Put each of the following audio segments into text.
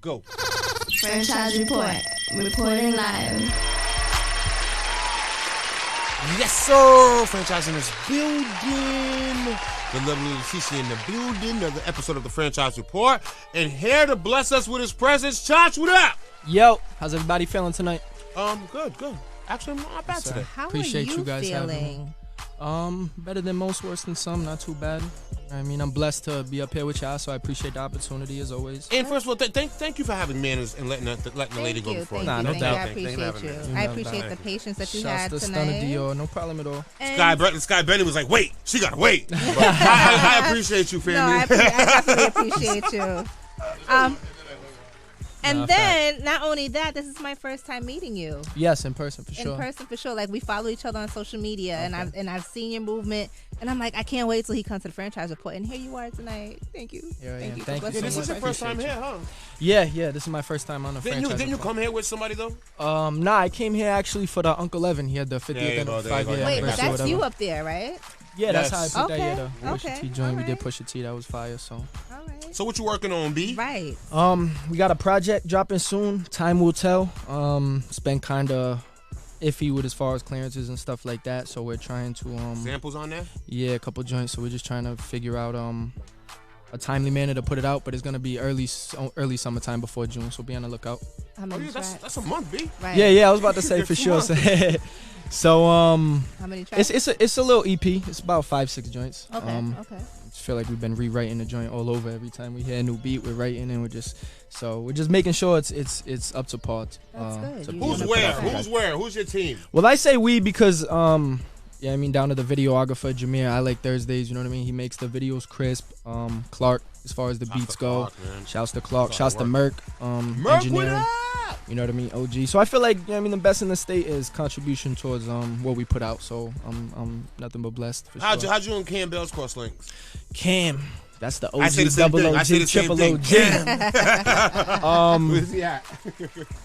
Go. Franchise report. Reporting live. Yes, sir. Franchise in this building. The lovely Leticia in the building. Another episode of the Franchise Report. And here to bless us with his presence, Chach, what up? Yo, how's everybody feeling tonight? Good. Actually, I'm not bad today. How Appreciate are you guys feeling? having me. Better than most, worse than some, not too bad. I mean, I'm blessed to be up here with y'all, so I appreciate the opportunity as always. And first of all, thank you for having manners and letting the lady go before. Nah, no Thank doubt. you. I appreciate you. I appreciate the patience that you had Shouts to tonight. Stunner Dior, no problem at all. Sky Benny was like, wait, she gotta wait. But I appreciate you, family. No, I definitely appreciate you. And then, not only that, this is my first time meeting you. Yes, in person for sure. In person for sure. Like, we follow each other on social media, and I've seen your movement, and I'm like, I can't wait till he comes to the Franchise Report. And here you are tonight. Thank you. Thank you. for Thank you blessing so This me is much. your first time Appreciate here, huh? Yeah, this is my first time on the Didn't Franchise you Report. come here with somebody though? Nah, I came here actually for the Uncle Evan. He had the 50th There you go, and there you 5 go. year Wait, but anniversary or that's whatever. you up there, right? Yeah, that's Yes. how I put Okay, that. Yeah, the Pusha okay, T joint. We did alright. Pusha T. That was fire. So. All right. So what you working on, B? Right. We got a project dropping soon. Time will tell. It's been kind of iffy with as far as clearances and stuff like that. So we're trying to Samples on there? a couple joints. So we're just trying to figure out a timely manner to put it out. But it's gonna be early summertime before June. So be on the lookout. How Oh many yeah, tracks? that's a month, B. Right. Yeah. I was about to say for sure. So How many tracks? it's a little EP. It's about 5-6 joints. Okay. I Okay. just feel like we've been rewriting the joint all over. Every time we hear a new beat, we're writing, and we're just making sure it's up to par. That's good. to You be Who's able to where? put out. Who's where? Who's your team? Well, I say we because I mean down to the videographer Jameer. I like Thursdays. You know what I mean? He makes the videos crisp. Clark, as far as the beats go. Shouts to Clark. Shouts to Merk. Merk, what Engineering. up? You know what I mean? OG. So I feel like I mean the best in the state is contribution towards what we put out. So I'm nothing but blessed for How'd sure. you and Cam Bell's cross links? Cam. That's the OG I say the same double thing. I say OG the same triple thing. OG. Where's he at?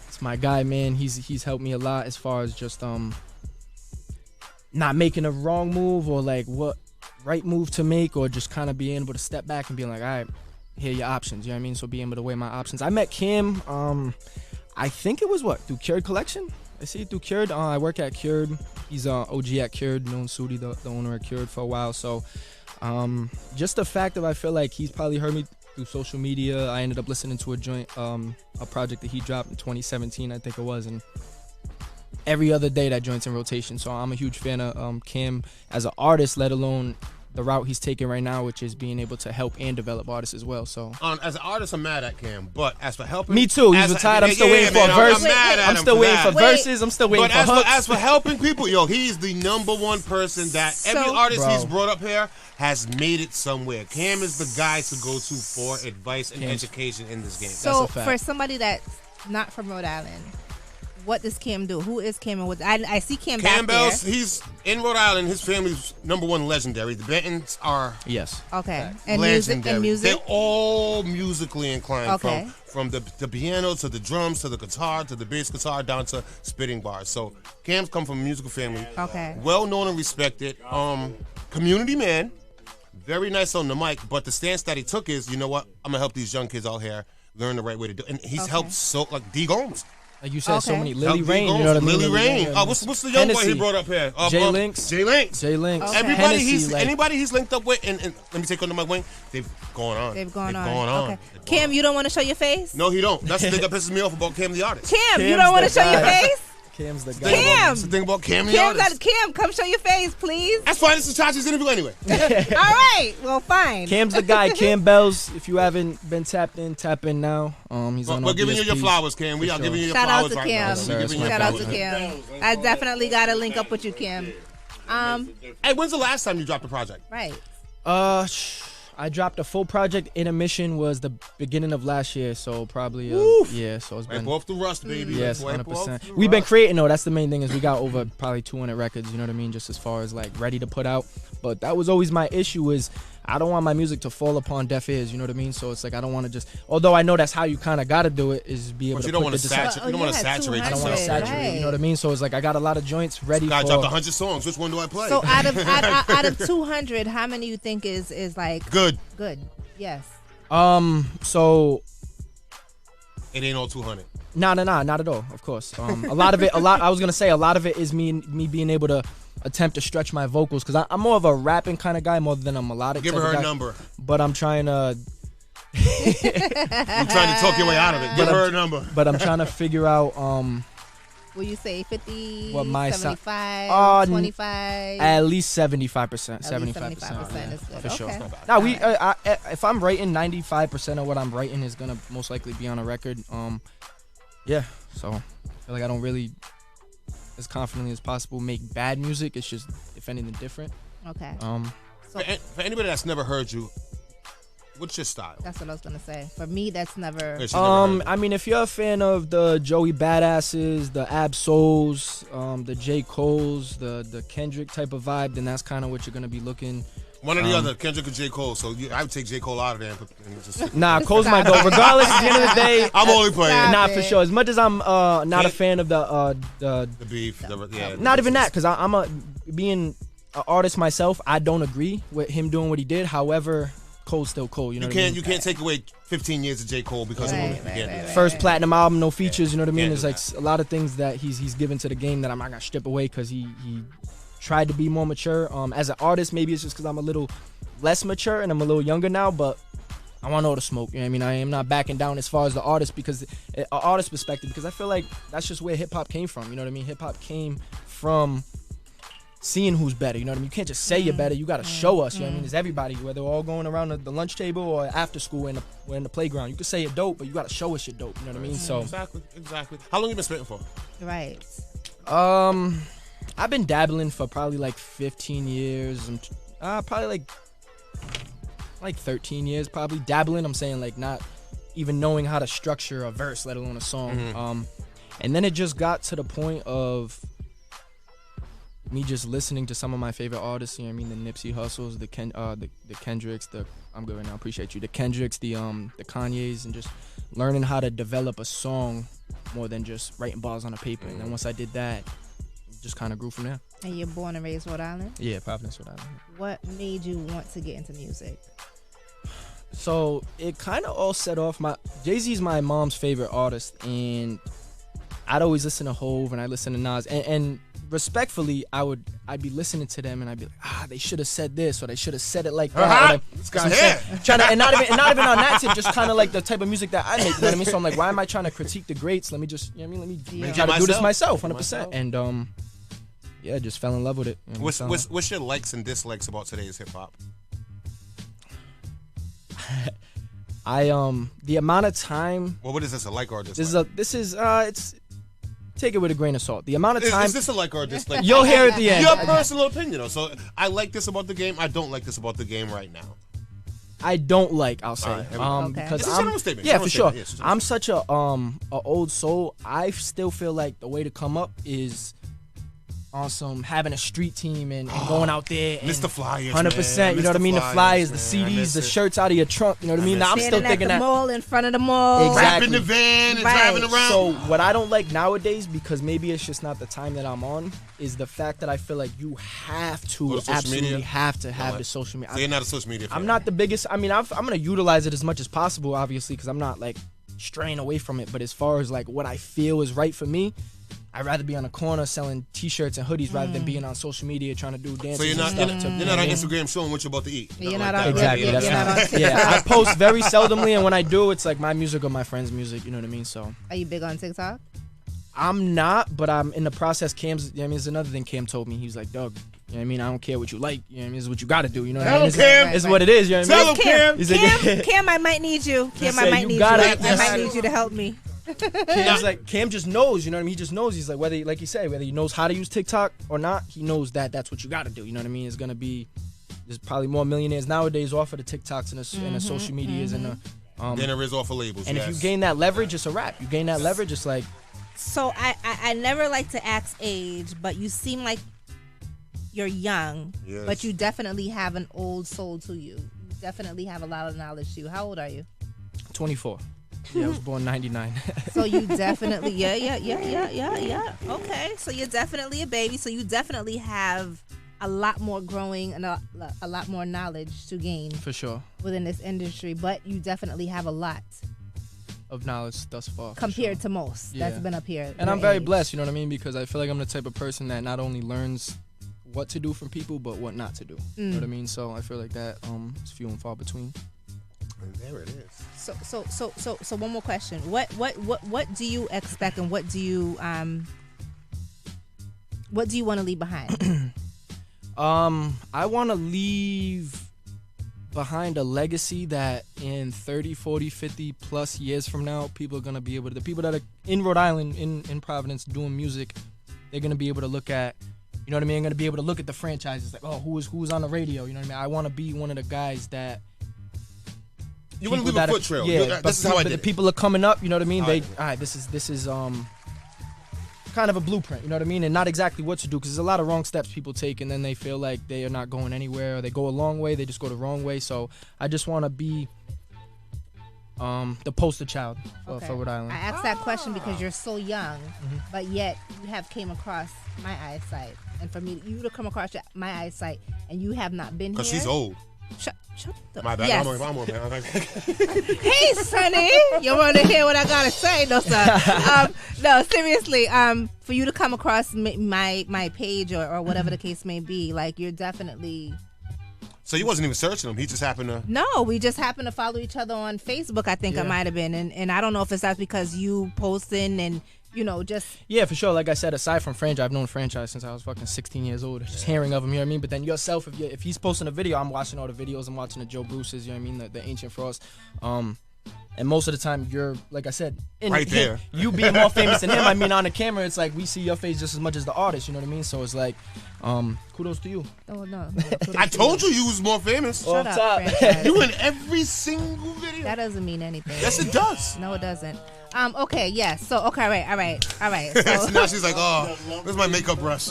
It's my guy, man. He's helped me a lot as far as just not making a wrong move or like what right move to make or just kind of being able to step back and being like, all right, here are your options. You know what I mean? So being able to weigh my options. I met Kim. I think it was through Cured Collection. I see it through Cured. I work at Cured. He's OG at Cured, known Sudi, the owner at Cured for a while. So just the fact that I feel like he's probably heard me through social media. I ended up listening to a project that he dropped in 2017, I think it was, and every other day that joint's in rotation. So I'm a huge fan of Kim as an artist, let alone the route he's taking right now, which is being able to help and develop artists as well. So As an artist, I'm mad at Cam, but as for helping, me too. He's retired. I'm still waiting for a verse. I'm still waiting for verses. I'm still waiting But for hooks. as for helping people, yo, he's the number one person that every artist he's brought up here has made it somewhere. Cam is the guy to go to for advice and education in this game. So That's a fact. for somebody that's not from Rhode Island, what does Cam do? Who is Cam? And what I see Cam Cam back there. Bell's, he's in Rhode Island. His family's number one legendary. The Bentons are Yes. Okay. And legendary. music. They're all musically inclined. Okay. From the piano to the drums to the guitar to the bass guitar down to spitting bars. So Cam's come from a musical family. Okay. Well known and respected. Community man. Very nice on the mic. But the stance that he took is, you know what? I'm gonna help these young kids out here learn the right way to do it. And he's helped so like D Gomes. Like you said, so Okay. many. Lily Helped D Rain, you Gomes. know what I mean? Lily Rain. yeah. What's the young boy Hennessy. he brought up here? Jay Links. Jay Links. Jay Links. Okay. Everybody Hennessy, anybody he's linked up with, and let me take under my wing. They've gone on. They've gone on. Okay. They've Cam, gone you don't want to show your face? on. No, he don't. That's the thing that pisses me off about Cam the artist. Cam, you Cam's don't want the to show your guy. face? Cam's the The guy. thing about- Cam! That's the thing about Cam the artist. Cam, come show your face, please. That's fine. This is Chachi's interview anyway. All right. Well, fine. Cam's the guy. Cam Bells. If you haven't been tapped in, tap in now. He's on We're our giving you your DSPs. flowers, Cam. We For are sure. giving you your Shout out flowers to right Cam. now. Sir, We're it's giving you my your Shout out to flowers. Cam. I definitely got to link up with you, Cam. Hey, when's the last time you dropped a project? Right. I dropped a full project. Intermission was the beginning of last year, so probably yeah. So it's been Wipe off the rust, baby. yes, Wipe off 100%. the We've been rust. creating though. That's the main thing is we got over probably 200 records. You know what I mean? Just as far as like ready to put out. But that was always my issue is I don't want my music to fall upon deaf ears. You know what I mean? So it's like I don't want to just. Although I know that's how you kind of got to do it is be able But to. you don't put want the to deci- saturate. You don't want to saturate I don't want to yourself. saturate. You know what I mean? So it's like I got a lot of joints ready Guy for. dropped 100 songs. Which one do I play? So out of 200, how many you think is like Good. good? Yes. So It ain't all 200. Nah, not at all. Of course. I was gonna say a lot of it is me being able to attempt to stretch my vocals because I'm more of a rapping kind of guy more than a melodic. Give type her of a guy. number. But I'm trying to. You're trying to talk your way out of it. Give her a number. But I'm trying to figure out. Will you say 50, What my 75, 25? At least 75%. 75% is good. For sure. Okay. Now if I'm writing 95% of what I'm writing is gonna most likely be on a record. Yeah. So I feel like I don't really, as confidently as possible, make bad music. It's just if anything different. Okay. For anybody that's never heard you, what's your style? That's what I was gonna say. For me, that's never. I mean, if you're a fan of the Joey Badasses, the Ab Souls, the J. Cole's, the Kendrick type of vibe, then that's kind of what you're gonna be looking. One or the other, Kendrick or J. Cole. So I would take J. Cole out of there. And just Nah, Cole's my go. Regardless, at the end of the day, I'm only playing. Nah, for sure. As much as I'm not a fan of the beef. Not even that, because being an artist myself, I don't agree with him doing what he did. However, Cole's still Cole. You know what I mean? You can't take away 15 years of J. Cole because of what we forget. First platinum album, no features. You know what I mean? Can't There's like a lot of things that he's given to the game that I'm not gonna strip away because he tried to be more mature. As an artist, maybe it's just because I'm a little less mature and I'm a little younger now, but I want all the smoke. You know what I mean? I am not backing down as far as the artist artist perspective because I feel like that's just where hip hop came from. You know what I mean? Hip hop came from seeing who's better. You know what I mean? You can't just say you're better. You got to show us. You know what I mean? It's everybody, whether we're all going around the lunch table or after school we're in the playground. You can say you're dope, but you got to show us you're dope. You know what I mean? So Exactly. How long you been spitting for? Right. I've been dabbling for probably like 15 years. Probably like 13 years. Probably dabbling. I'm saying like not even knowing how to structure a verse, let alone a song. Mm-hmm. And then it just got to the point of me just listening to some of my favorite artists. You know what I mean? The Nipsey Hussles, the Kendricks, I'm good right now. Appreciate you. The Kendricks, the Kanyes, and just learning how to develop a song more than just writing bars on a paper. And then once I did that, just kind of grew from there. And you're born and raised Rhode Island? Yeah, Providence, Rhode Island. What made you want to get into music? So it kind of all set off. Jay-Z's my mom's favorite artist, and I'd always listen to Hove and I listen to Nas, and respectfully, I'd be listening to them and I'd be like, they should have said this or they should have said it like that. This guy here. And not even on that tip, just kind of like the type of music that I make. You know what I mean? So I'm like, why am I trying to critique the greats? Let me just, you know what I mean? Let me try to do this myself, 100%. And yeah, just fell in love with it. You know, what's your likes and dislikes about today's hip hop? The amount of time. Well, what is this, a like or a dislike? It's take it with a grain of salt. The amount of time. Is this a like or a dislike? You'll hear at the end. Your personal opinion, though. So I like this about the game. I don't like this about the game right now. I don't like. I'll say because it's a general statement. Yeah, for sure. Yes, I'm such a old soul. I still feel like the way to come up is on some having a street team and going out there and Mr. Flyers, 100%. You know what I mean? The flyers, the CDs, the shirts out of your trunk. You know what I mean? Now I'm still thinking at the mall, in front of the mall, exactly. Wrapping the van and driving around. So what I don't like nowadays, because maybe it's just not the time that I'm on, is the fact that I feel like you have to absolutely have to have the social media. So you're not a social media fan. I'm not the biggest. I mean, I'm gonna utilize it as much as possible, obviously, because I'm not like straying away from it. But as far as like what I feel is right for me, I'd rather be on a corner selling T-shirts and hoodies rather than being on social media trying to do dances. So you're not on Instagram showing what you're about to eat. You're not on exactly. That's not. Yeah, I post very seldomly, and when I do, it's like my music or my friend's music. You know what I mean? So. Are you big on TikTok? I'm not, but I'm in the process. Cam's. I mean, there's another thing Cam told me. He was like, "Doug, you know what I mean? I don't care what you like. You know what I mean? This is what you got to do. You know what I mean? This is what it is. You know what I mean? Tell him, Cam, I might need you. Cam, I might need you. I might need you to help me. Cam just knows, you know what I mean? He just knows. He's like, whether, like you say, whether he knows how to use TikTok or not, he knows that that's what you got to do. You know what I mean? It's gonna be, there's probably more millionaires nowadays off of the TikToks and the social medias and the. Then there is off of labels. And if you gain that leverage, it's a wrap. You gain that leverage, it's like. So I never like to ask age, but you seem like you're young, but you definitely have an old soul to you. You definitely have a lot of knowledge to you. How old are you? 24. Yeah, I was born 99. So you definitely, yeah. Okay, so you're definitely a baby. So you definitely have a lot more growing and a lot more knowledge to gain. For sure. Within this industry, but you definitely have a lot. of knowledge thus far. Compared to most that's been up here. And I'm very blessed, you know what I mean? Because I feel like I'm the type of person that not only learns what to do from people, but what not to do. You know what I mean? So I feel like that is few and far between. And there it is. So one more question. What do you expect, and what do you want to leave behind? I want to leave behind a legacy that in 30, 40, 50 plus years from now, people are going to be able to, the people that are in Rhode Island, in Providence doing music, they're going to be able to look at, you know what I mean? They're going to be able to look at the franchises like, oh, who's on the radio? You know what I mean? I want to be one of the guys that, you want to leave a foot trail. Yeah, this is how I did the it. people are coming up, you know what I mean? All right, this is kind of a blueprint, you know what I mean? And not exactly what to do, because there's a lot of wrong steps people take, and then they feel like they are not going anywhere, or they go a long way, they just go the wrong way. So I just want to be the poster child for Rhode Island. I asked that question because you're so young, but yet you have came across my eyesight, and for you to come across my eyesight, and you have not been here. Because she's old. Shut the My bad. Yes. I'm on, man. Hey, Sonny, you want to hear what I gotta say? No, sir. No, seriously. For you to come across my page or whatever the case may be, like, you're definitely. So you wasn't even searching him. He just happened to. No, we just happened to follow each other on Facebook. I think it might have been, and I don't know if that's because you posting and. You know, just... Yeah, for sure. Like I said, aside from Franchise, I've known Franchise since I was fucking 16 years old. Just hearing of him, you know what I mean? But then yourself, if he's posting a video, I'm watching all the videos. I'm watching the Joe Bruce's, you know what I mean? The Ancient Frost. And most of the time, you're, like I said... right there. You being more famous than him. I mean, on the camera, it's like we see your face just as much as the artist, you know what I mean? So it's like, kudos to you. Oh, no. I told you was more famous. Shut up, Franchise. You in every single video. That doesn't mean anything. Yes, it does. No, it doesn't. Okay, yes. So, okay, all right. So now she's like, oh, where's my makeup brush?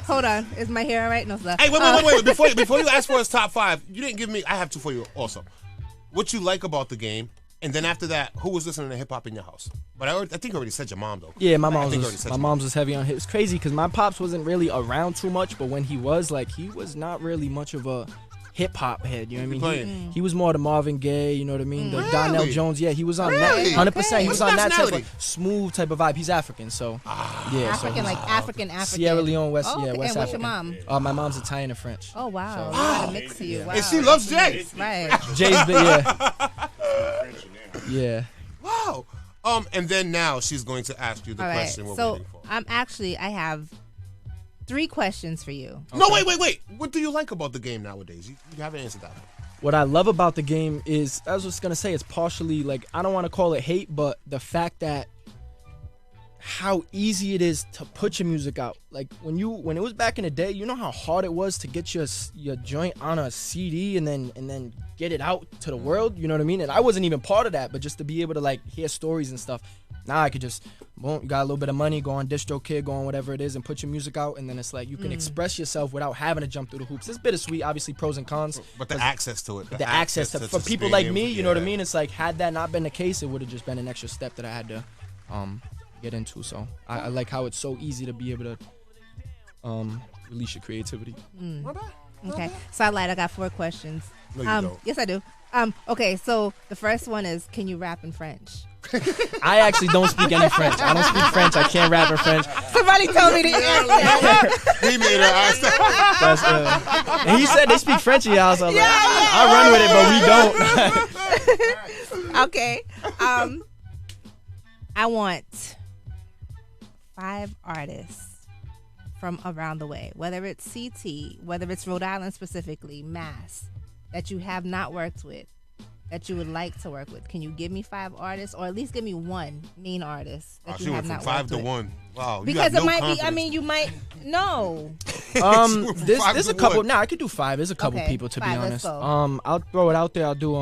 Hold on. Is my hair all right? No, sir. Hey, wait. Before you ask for his top 5, you didn't give me, I have 2 for you also. What you like about the game, and then after that, who was listening to hip-hop in your house? But I think I already said your mom, though. Yeah, my mom's was heavy on hip. It's crazy because my pops wasn't really around too much, but when he was, like, he was not really much of a hip hop head, you know what I mean? He was more the Marvin Gaye, you know what I mean? The Donnell Jones, he was on that 100%. He was on that type of smooth type of vibe. He's African, so African, like African. Sierra Leone, West and African. What's your mom? My mom's Italian and French. Oh wow, So, we got a mix to you. Wow. And she loves Jay. Right. Jay's big, yeah. Wow. And then now she's going to ask you the question we're waiting for. I have 3 questions for you. Okay. No, wait. What do you like about the game nowadays? You haven't answered that. What I love about the game is, I was just going to say, it's partially, like, I don't want to call it hate, but the fact that how easy it is to put your music out. Like, when it was back in the day, you know how hard it was to get your joint on a CD and then get it out to the world, you know what I mean? And I wasn't even part of that, but just to be able to, like, hear stories and stuff. Now I could just, boom, you got a little bit of money, go on DistroKid, go on whatever it is, and put your music out, and then it's like you can express yourself without having to jump through the hoops. It's bittersweet, obviously pros and cons. But the access to it. The access to for people like me, you know what I mean? It's like, had that not been the case, it would have just been an extra step that I had to get into. So I like how it's so easy to be able to release your creativity. Okay, so I got 4 questions. No, you don't. Yes, I do. Okay, so the first one is, can you rap in French? I actually don't speak any French. I don't speak French. I can't rap in French. Somebody told me to answer that. He made her ask that. And he said they speak French in your house. I was like, I'll run with it, but we don't. Okay. I want 5 artists from around the way, whether it's CT, whether it's Rhode Island specifically, Mass, that you have not worked with, that you would like to work with. Can you give me 5 artists, or at least give me 1 main artist that you have not worked with? 5 to 1. Wow. Because it might be. I mean, you might no. There's a couple. I could do 5. There's a couple people, to be honest. I'll throw it out there. I'll do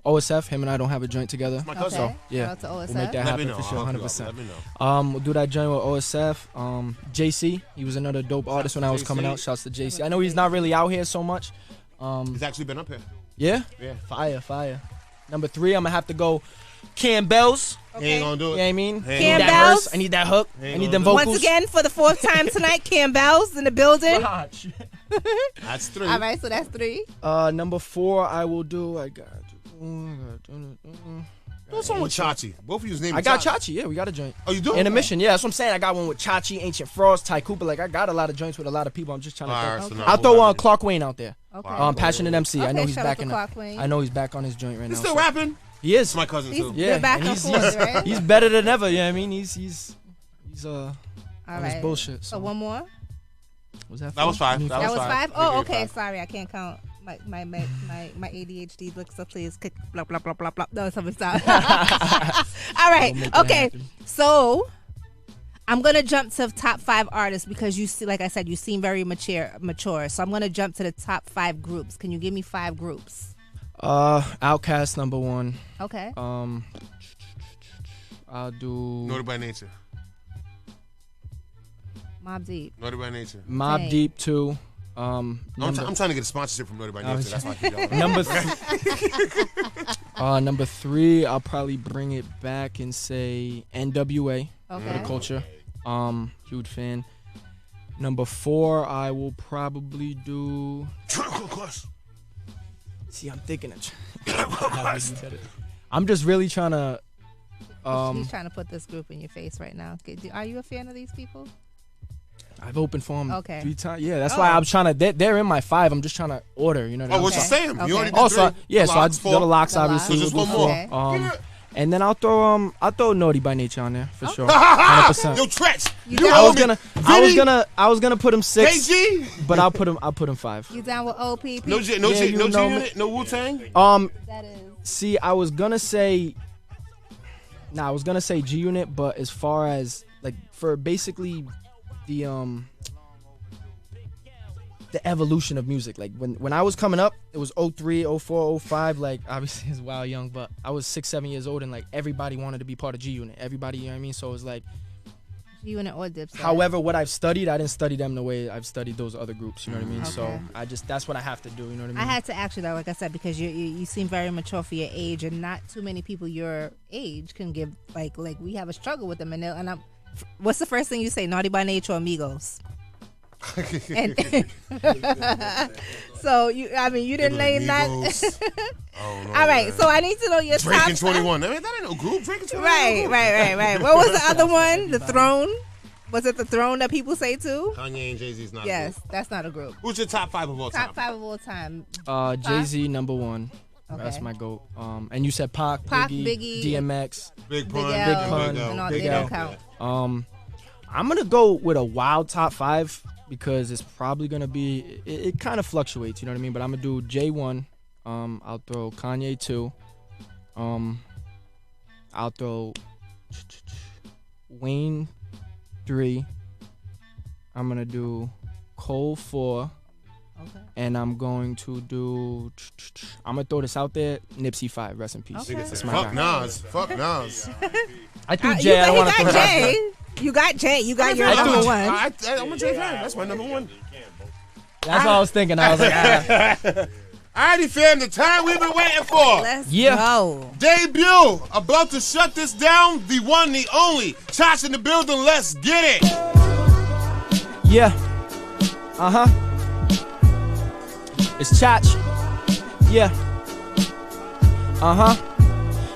OSF. Him and I don't have a joint together. My cousin. Okay. So, yeah, we'll make that happen for sure, 100%. Let me know. We'll do that joint with OSF. JC, he was another dope artist when I was coming out. Shouts to JC. I know he's not really out here so much. He's actually been up here. Yeah. Fire. Number 3, I'm gonna have to go Campbell's. Okay. He ain't gonna do it. You know what I mean? Campbell's. I need that hook. I need them vocals. Once again, for the 4th time tonight, Campbell's in the building. That's 3. All right, so that's 3. Number 4, I will do. I got What's wrong with Chachi? Both of you's name. I got Chachi. Yeah, we got a joint. Oh, you do? In a mission. Yeah, that's what I'm saying. I got one with Chachi, Ancient Frost, Ty Cooper. Like I got a lot of joints with a lot of people. I'm just trying to. Right, think. so I'll throw Clark Wayne out there. Okay. Passionate MC. Okay, I know he's shout out back to in. Clark Wayne. I know he's back on his joint right He's now. still rapping. He is. It's my cousin too. Yeah, back and and forth, right? he's better than ever. Yeah, I mean he's All on right. his bullshit. So one more. Was that? That was 5. That was 5. Oh, okay. 5. Sorry, I can't count. My ADHD looks so please click blah blah blah blah blah. No, something stop. All right. Okay. So I'm gonna jump to top 5 artists because you see, like I said, you seem very mature. So I'm gonna jump to the top 5 groups. Can you give me 5 groups? Outkast number 1. Okay. I'll do Naughty by Nature. Mobb Deep. Naughty by Nature. Mobb Deep 2. I'm trying to get a sponsorship from Naughty by Nature. That's why I keep yelling. Number 3, I'll probably bring it back and say NWA for the culture. Huge fan. Number 4, I will probably do. See, I'm thinking it. I'm just really trying to. He's trying to put this group in your face right now. Are you a fan of these people? I've opened for them 3 times. Yeah, that's why I'm trying to. They're in my 5. I'm just trying to order. You know what I mean? What's the same? You already did also, 3. Yeah, so I Locks, got the Locks, The obviously. So just one more. And then I'll throw Naughty by Nature on there for sure. 100%. Yo, Tretch. I was gonna put him 6, KG. but I'll put him 5. You down with OPP? No G Unit, no Wu Tang. That is. See, I was gonna say G Unit, but as far as like for basically the evolution of music, like when I was coming up, it was 03, 04, 05, like obviously it's wild young, but I was 6-7 years old and like everybody wanted to be part of G Unit. Everybody, you know what I mean? So it was like G Unit or Dipset. However, what I've studied, I didn't study them the way I've studied those other groups, you know what I mean? Okay. So that's what I have to do, you know what I mean? I had to ask you that, like I said, because you seem very mature for your age, and not too many people your age can give like we have a struggle with them. And what's the first thing you say? Naughty by Nature or Migos? And so you didn't name that. Oh, no, all right, man. so I need to know your Drake top and 21. I mean, that ain't no group. Drake and 21. Right. What was the other one? The Throne. Was it the Throne that people say too? Kanye and Jay-Z's not. Yes, a group. that's not a group. Who's your top 5 of all time? Top 5 of all time. Jay-Z number 1. Okay. That's my GOAT. And you said Pac, Biggie, DMX, Big Big Pun, L, Big they L. don't count. I'm gonna go with a wild top 5 because it's probably gonna be it kind of fluctuates, you know what I mean? But I'm gonna do J1. I'll throw Kanye 2. I'll throw Wayne 3. I'm gonna do Cole 4. Okay. And I'm going to do. I'm gonna throw this out there. Nipsey 5. Rest in peace. Okay. That's my Fuck guy. Nas. Fuck Nas. I threw Jay. I don't want to throw Jay. You got Jay. You got your number 1. I'm a Jay fan. That's my number 1. That's what I was thinking. I was like, Alrighty, fam, the time we've been waiting for. Let's Yeah. go. Debut. About to shut this down. The one, the only. Chach in the building. Let's get it. yeah. It's Chach. Yeah.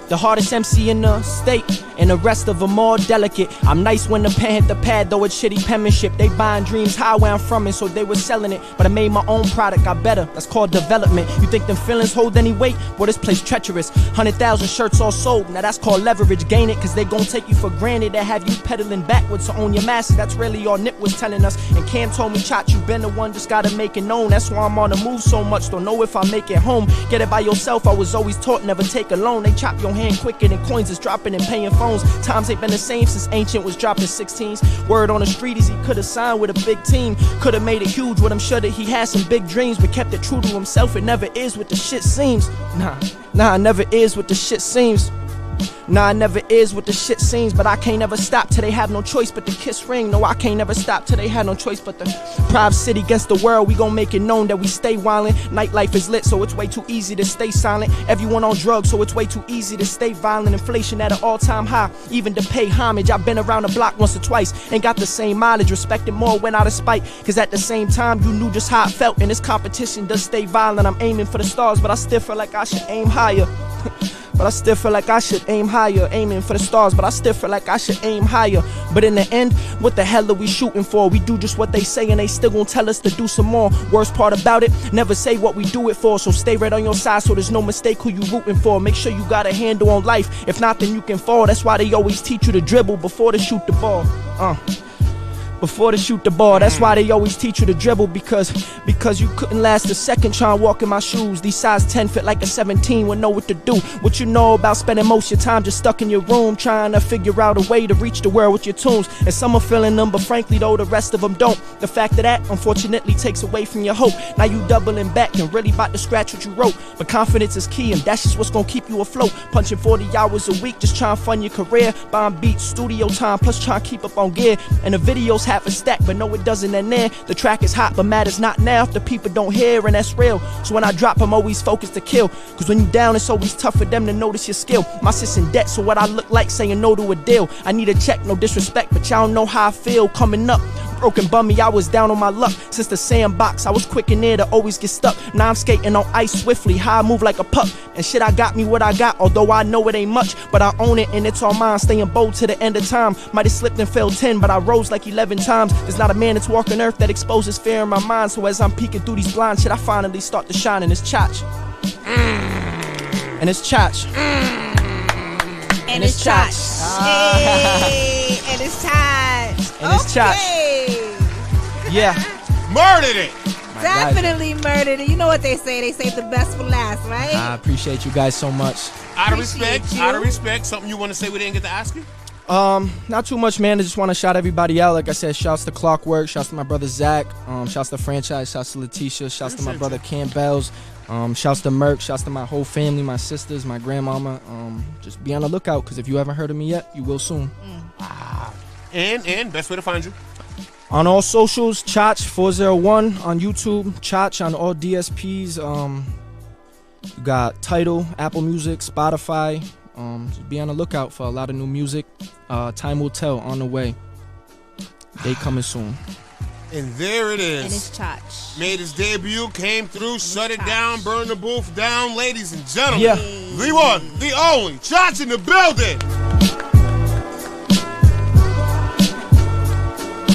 The hardest MC in the state, and the rest of them all delicate. I'm nice when the pen hit the pad, though it's shitty penmanship. They buying dreams high where I'm from, and so they was selling it. But I made my own product, got better. That's called development. You think them feelings hold any weight? Boy, this place treacherous. 100,000 shirts all sold. Now that's called leverage. Gain it, cause they gon' take you for granted. They have you pedaling backwards to own your masses. That's really all Nip was telling us. And Cam told me, Chach, you been the one, just gotta make it known. That's why I'm on the move so much. Don't know if I make it home. Get it by yourself. I was always taught never take a loan. They chop your hand quicker than coins is dropping and paying phones. Times ain't been the same since Ancient was dropping 16s. Word on the street is he could've signed with a big team. Could've made it huge with him, sure that he had some big dreams, but kept it true to himself. It never is what the shit seems. Nah, it never is what the shit seems. Nah, it never is what the shit seems. But I can't ever stop till they have no choice but to kiss ring. No, I can't ever stop till they have no choice but the Pride City against the world. We gon' make it known that we stay wildin'. Nightlife is lit, so it's way too easy to stay silent. Everyone on drugs, so it's way too easy to stay violent. Inflation at an all-time high, even to pay homage. I've been around the block once or twice, ain't got the same mileage. Respected more went out of spite, cause at the same time you knew just how it felt. And this competition does stay violent. I'm aiming for the stars, but I still feel like I should aim higher. but I still feel like I should aim higher. Aiming for the stars, but I still feel like I should aim higher. But in the end, what the hell are we shooting for? We do just what they say and they still gon' tell us to do some more. Worst part about it, never say what we do it for. So stay right on your side so there's no mistake who you rooting for. Make sure you got a handle on life. If not, then you can fall. That's why they always teach you to dribble before to shoot the ball. Before to shoot the ball, that's why they always teach you to dribble, because you couldn't last a second trying to walk in my shoes. These size 10 fit like a 17 would know what to do. What you know about spending most of your time just stuck in your room trying to figure out a way to reach the world with your tunes. And some are feeling them, but frankly though the rest of them don't. The fact of that unfortunately takes away from your hope. Now you doubling back and really about to scratch what you wrote. But confidence is key and that's just what's gonna keep you afloat. Punching 40 hours a week just trying to fund your career. Buying beats, studio time, plus trying to keep up on gear. And the videos half a stack, but no it doesn't end there. The track is hot, but matters not now if the people don't hear, and that's real. So when I drop, I'm always focused to kill. Cause when you down, it's always tough for them to notice your skill. My sis in debt, so what I look like saying no to a deal. I need a check, no disrespect, but y'all know how I feel coming up. Broken bummy, I was down on my luck. Since the sandbox, I was quick in there to always get stuck. Now I'm skating on ice swiftly, how I move like a puck. And shit, I got me what I got, although I know it ain't much. But I own it and it's all mine, staying bold to the end of time. Might have slipped and fell 10, but I rose like 11 times. There's not a man that's walking earth that exposes fear in my mind. So as I'm peeking through these blinds, shit, I finally start to shine. And it's Chach. And it's Chach. And it's Chach. Hey, and it's Chach. And it's Chach. Yeah. Murdered it. Definitely murdered it. You know what they say? They say the best for last, right? I appreciate you guys so much. Out of respect, something you want to say we didn't get to ask you? Not too much, man. I just want to shout everybody out. Like I said, shouts to Clockwork, shouts to my brother Zach, shouts to Franchise, shouts to Letitia, shouts to my brother Campbell's, shouts to Merck, shouts to my whole family, my sisters, my grandmama. Just be on the lookout, because if you haven't heard of me yet, you will soon. And best way to find you? On all socials, Chach 401 on YouTube, Chach on all DSPs. You got Tidal, Apple Music, Spotify. Just be on the lookout for a lot of new music. Time will tell on the way. They coming soon. And there it is. And it's Chach. Made his debut, came through, shut it down, burned the booth down, ladies and gentlemen. Yeah. The one, the only, Chach in the building.